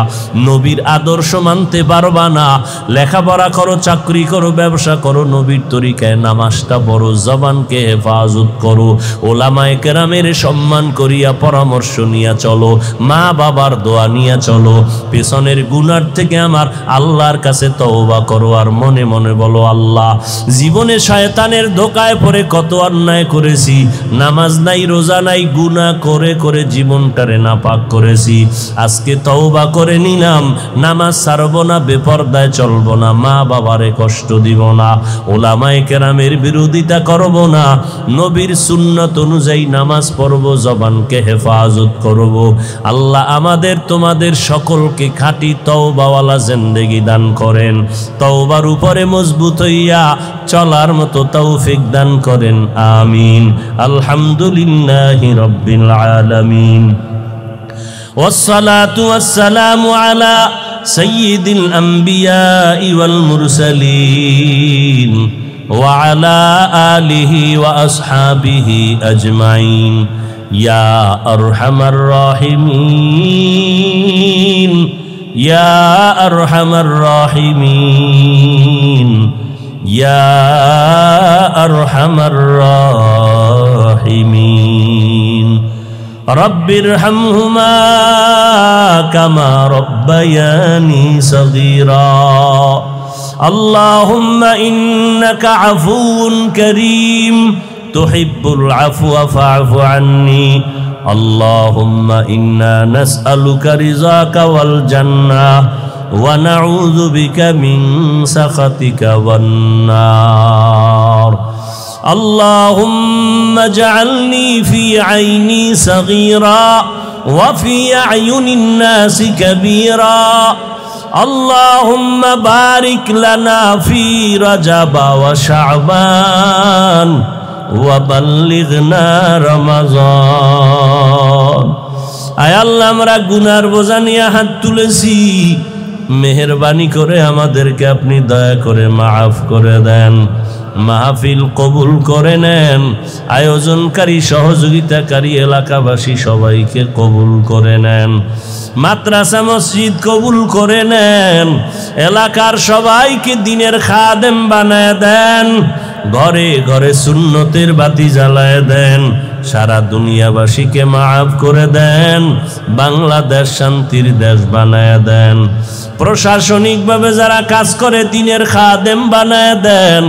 নবীর আদর্শ মানতে পারবা না? লেখাপড়া করো, চাকরি করো, ব্যবসা করো, নবীর তরিকায় নামাজটা পড়ো, জবানকে হেফাজত করো, ওলামায়ে কেরামের সম্মান করিয়া পরামর্শ নিয়া চলো, মা বাবার দোয়া নিয়া চলো, পেছনের গুনার থেকে আমার আল্লাহর কাছে তওবা করো, আর মনে মনে বলো, আল্লাহ, জীবনে শয়তানের ধোকায় পড়ে কত অন্যায় করেছি, নামাজ নাই, রোজা নাই, গুনাহ করে করে জীবনটারে নাপাক করেছি, আজকে তওবা করে নিলাম, নামাজ ছাড়বো না, বেপরদায় চলবো না, মা বাবারে কষ্ট দিব না, ওলামায়ে কেরামের বিরোধিতা করব না, নবীর সুন্নাত অনুযায়ী নামাজ পড়ব, জবানকে হেফাজত করব। আল্লাহ আমাদের তোমাদের সকলকে খাঁটি তওবাওয়ালা জিন্দেগি দান করেন, তওবার উপরে মজবুত হইয়া চলার মতো তৌফিক দান করেন, আমিন। আলহামদুলিল্লাহি রাব্বিল আলামিন। والصلاة والسلام على سيد الأنبياء والمرسلين وعلى آله وأصحابه أجمعين يا أرحم الراحمين يا أرحم الراحمين يا أرحم الراحمين رب ارحمهما كما ربياني صغيرا اللهم إنك عفو كريم تحب العفو فاعف عني اللهم إنا نسألك رضاك والجنة ونعوذ بك من سخطك والنار اللهم اجعلني في عيني صغيرا وفي أعين الناس كبيرا اللهم بارك لنا في رجب وشعبان وبلغنا رمضان আয় আল্লাহ, আমরা গুনার বোঝা নিয়ে হাত তুলেছি, মেহেরবানি করে আমাদেরকে আপনি দয়া করে মাফ করে দেন, মাহফিল কবুল করে নেন, আয়োজনকারী, সহযোগিতাকারী এলাকাবাসী সবাইকে কবুল করে নেন, মাদ্রাসা মসজিদ কবুল করে নেন, এলাকার সবাইকে দিনের খাদেম বানায় দেন, ঘরে ঘরে সুন্নতের বাতি জ্বালায় দেন, সারা দুনিয়াবাসীকে মাফ করে দেন, বাংলাদেশ শান্তির দেশ বানায় দেন, প্রশাসনিকভাবে যারা কাজ করে দিনের খাদেম বানায় দেন,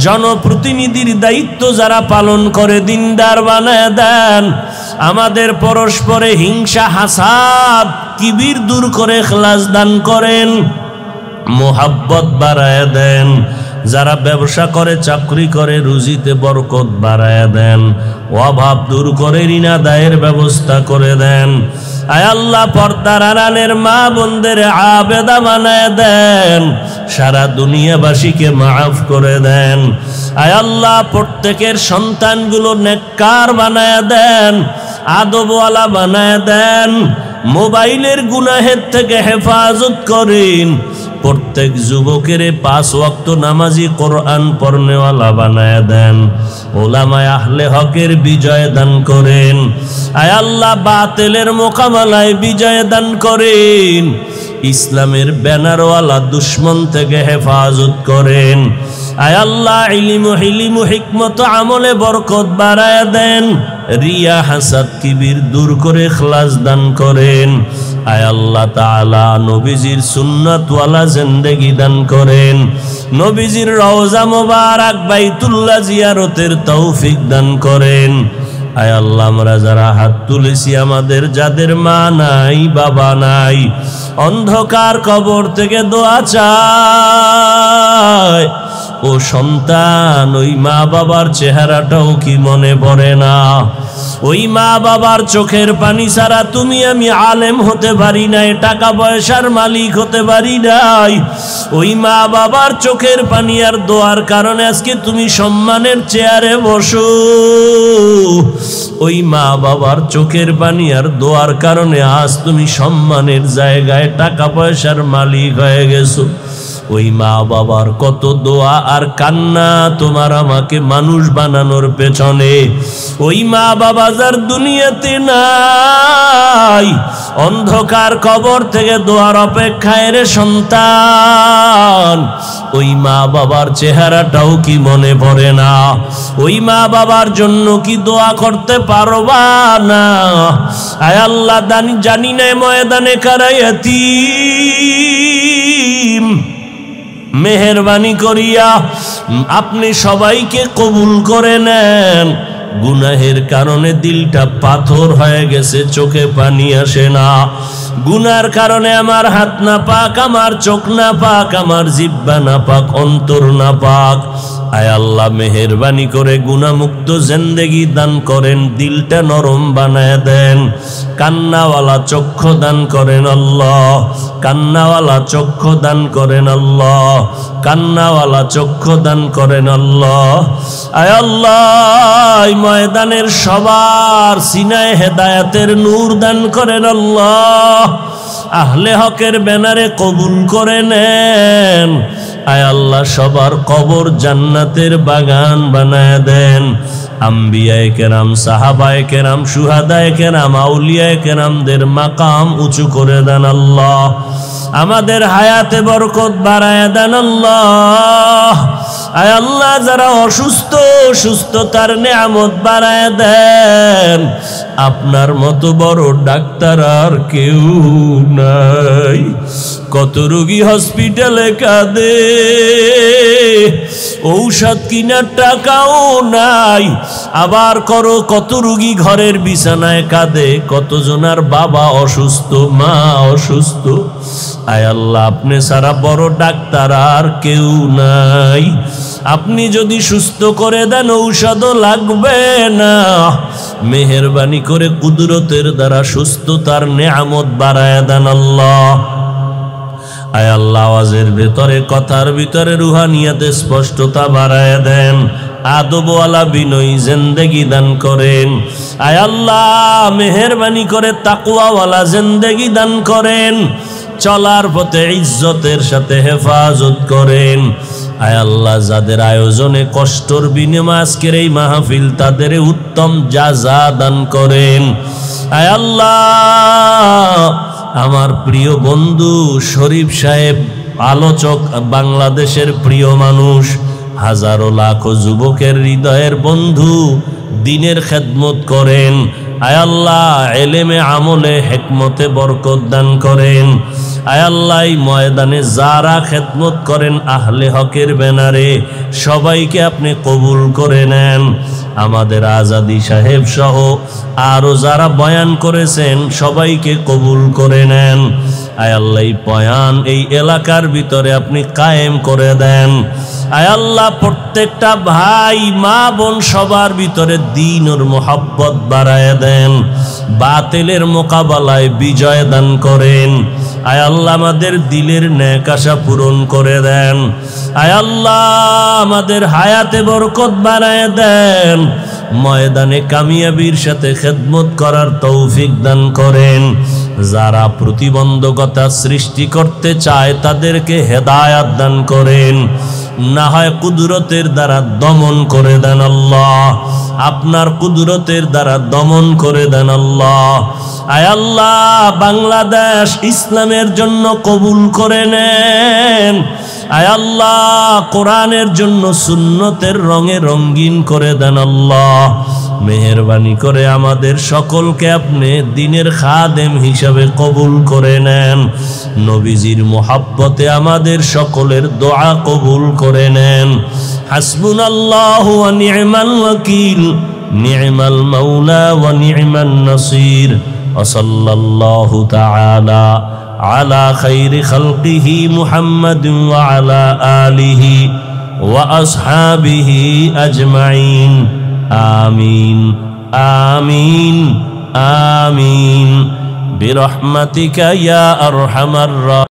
জনপ্রতিনিধির দায়িত্ব যারা পালন করে দিনদার বানায় দেন, আমাদের পরস্পরে হিংসা, হাসাদ, কিবির দূর করে ইখলাস দান করেন, মোহাব্বত বাড়ায় দেন, যারা ব্যবসা করে, চাকরি করে, রুজিতে বরকত বাড়ায় দেন, অভাব দূর করে ঋণ আদায়ের ব্যবস্থা করে দেন। আয় আল্লাহ, পর্দার আড়ালের মা বোনদের আবেদা বানায় দেন, সারা দুনিয়াবাসীকে মাফ করে দেন। আয় আল্লাহ, প্রত্যেকের সন্তানগুলো নেককার বানায় দেন, আদবওয়ালা বানায় দেন, মোবাইলের গুনাহের থেকে হেফাজত করেন, প্রত্যেক যুবকের 5 ওয়াক্ত নামাজি, কোরআন পড়নেওয়ালা বানায় দেন, ওলামায়ে আহলে হকের বিজয় দান করেন। আয় আল্লাহ, বাতিলের মোকাবেলায় বিজয় দান করেন, ইসলামের ব্যানারওয়ালা দুশ্মন থেকে হেফাজত করেন। আয় আল্লাহ, ইলম, হিলিম, হিকমত, আমলে বরকত বাড়ায় দেন, রিয়া, হাসাদ, কিবির দূর করে ইখলাস দান করেন। আয় আল্লাহ তাআলা, নবীজির সুন্নাতওয়ালা জিন্দেগি দান করেন, নবীজির রওজা মোবারক বাইতুল্লাহ জিয়ারতের তৌফিক দান করেন। আয় আল্লাহ, আমরা যারা হাত তুলেছি, আমাদের যাদের মা নাই, বাবা নাই, অন্ধকার কবর থেকে দোয়া চাই, ও সন্তান, ওই মা বাবার চেহারাটাও কি মনে পড়ে না? ওই মা বাবার চোখের পানি ছাড়া তুমি আমি আলেম হতে পারি নাই, টাকা পয়সার মালিক হতে পারি নাই। ওই মা বাবার চোখের পানি আর দোয়ার কারণে আজকে তুমি সম্মানের চেয়ারে বসো। ওই মা বাবার চোখের পানি আর দোয়ার কারণে আজ তুমি সম্মানের জায়গায় টাকা পয়সার মালিক হয়ে গেছো। ওই মা বাবার কত দোয়া আর কান্না তোমার আমাকে মানুষ বানানোর পেছনে। ওই মা বাবা যার দুনিয়াতে নাই, অন্ধকার কবর থেকে দোয়ার অপেক্ষায় রে সন্তান। ওই মা বাবার চেহারাটাও কি মনে পড়ে না? ওই মা বাবার জন্য কি দোয়া করতে পারবা না? আয় আল্লাহ, জানি না ময়দানে কারা ইয়াতীম, মেহেরবানি করিয়া আপনি সবাইকে কবুল করে নেন। গুনাহের কারণে দিলটা পাথর হয়ে গেছে, চোখে পানি আসে না। গুনার কারণে আমার হাত না পাক, আমার চোখ না পাক, আমার জিহ্বা না পাক, অন্তর না পাক। আয় আল্লাহ, মেহেরবানি করে গুনাহমুক্ত জিন্দেগি দান করেন, দিলটা নরম বানায় দেন। কান্নাওয়ালা চক্ষু দান করেন আল্লাহ, কান্নাওয়ালা চক্ষু দান করেন আল্লাহ, কান্নাওয়ালা চক্ষু দান করেন আল্লাহ। আয় আল্লাহ, ময়দানের সবার সিনায় হেদায়েতের নূর দান করেন আল্লাহ। আহলে হকের ব্যানারে কবুল করে নেন। আয় আল্লাহ, সবার কবর জান্নাতের বাগান বানায় দেন। আম্বিয়ায়ে কেরাম, সাহাবায়ে কেরাম, শুহাদায়ে কেরাম, আউলিয়ায়ে কেরামদের মাকাম উঁচু করে দেন আল্লাহ। আমাদের হায়াতে বরকত বাড়ায় দেন আল্লাহ। আয় আল্লাহ, যারা অসুস্থ, সুস্থতার নেয়ামত বাড়ায় দেন। আপনার মতো বড় ডাক্তার আর কেউ নাই। কত রোগী হসপিটালে কাঁদে, ঔষধ কিনার টাকাও নাই। আবার কত রোগী ঘরের বিছানায় কাঁদে, কতজনার বাবা অসুস্থ, মা অসুস্থ। আয় আল্লাহ, আপনি ছাড়া বড় ডাক্তার আর কেউ নাই। আপনি যদি সুস্থ করে দেন, ঔষধও লাগবে না। মেহেরবানি করে কুদরতের দ্বারা সুস্থতার নেয়ামত বাড়ায় দেন আল্লাহ। আয় আল্লাহ, আওয়াজের ভেতরে, কথার ভিতরে রুহানিয়াতে স্পষ্টতা বাড়ায় দেন। আদবওয়ালা বিনয়ী জিন্দেগি দান করেন। আয় আল্লাহ, মেহেরবানি করে তাকওয়াওয়ালা জিন্দেগি দান করেন। চলার পথে ইজ্জতের সাথে হেফাজত করেন। আয় আল্লাহ, যাদের আয়োজনে কষ্টর বিনিময়ে আজকের এই মাহফিল, তাদের উত্তম জাযা দান করেন। আয় আল্লাহ, আমার প্রিয় বন্ধু শরীফ সাহেব, আলোচক, বাংলাদেশের প্রিয় মানুষ, হাজারো লাখো যুবকের হৃদয়ের বন্ধু, দ্বীনের খেদমত করেন। আয় আল্লাহ, এলেমে আমলে হিকমতে বরকত দান করেন। আয় আল্লাহ, এই ময়দানে যারা খেদমত করেন আহলে হকের ব্যানারে, সবাইকে আপনি কবুল করে নেন। আমাদের আজাদি সাহেব সহ আরো যারা বয়ান করেছেন, সবাইকে কবুল করে নেন। আয় আল্লাহ, এই বয়ান এই এলাকার ভিতরে আপনি কায়েম করে দেন। আয় আল্লাহ, প্রত্যেকটা ভাই, মা, বোন, সবার ভিতরে দ্বীন ওর মোহাব্বত বাড়ায় দেন। বাতিলের মোকাবেলায় বিজয় দান করেন। আয় আল্লাহ, আমাদের দিলের নেক আশা পূরণ করে দেন। আয় আল্লাহ, আমাদের হায়াতে বরকত বাড়ায় দেন। ময়দানে কামিয়াবির সাথে খেদমত করার তৌফিক দান করেন। যারা প্রতিবন্ধকতা সৃষ্টি করতে চায়, তাদেরকে হেদায়াত দান করেন। না হয় কুদরতের দ্বারা দমন করে দেন আল্লাহ। আপনার কুদরতের দ্বারা দমন করে দেন আল্লাহ। আয় আল্লাহ, বাংলাদেশ ইসলামের জন্য কবুল করে নেন। আয় আল্লাহ, কোরআনের জন্য সুন্নতের রঙে রঙিন করে দেন আল্লাহ। মেহেরবানি করে আমাদের সকলকে আপনি দ্বীনের খাদেম হিসাবে কবুল করে নেন। নবীজির মোহাব্বতে আমাদের সকলের দোয়া কবুল করে নেন। হাসবুনাল্লাহু ওয়া নি'মাল ওয়াকিল, নি'মাল মাওলা ওয়া নি'মান নাসির। ওয়া সাল্লাল্লাহু তাআলা আলা খাইরি খালকিহি মুহাম্মাদিন ওয়া আলা আলিহি وأصحابه أجمعين آمين آمين آمين برحمتك يا أرحم الراحمين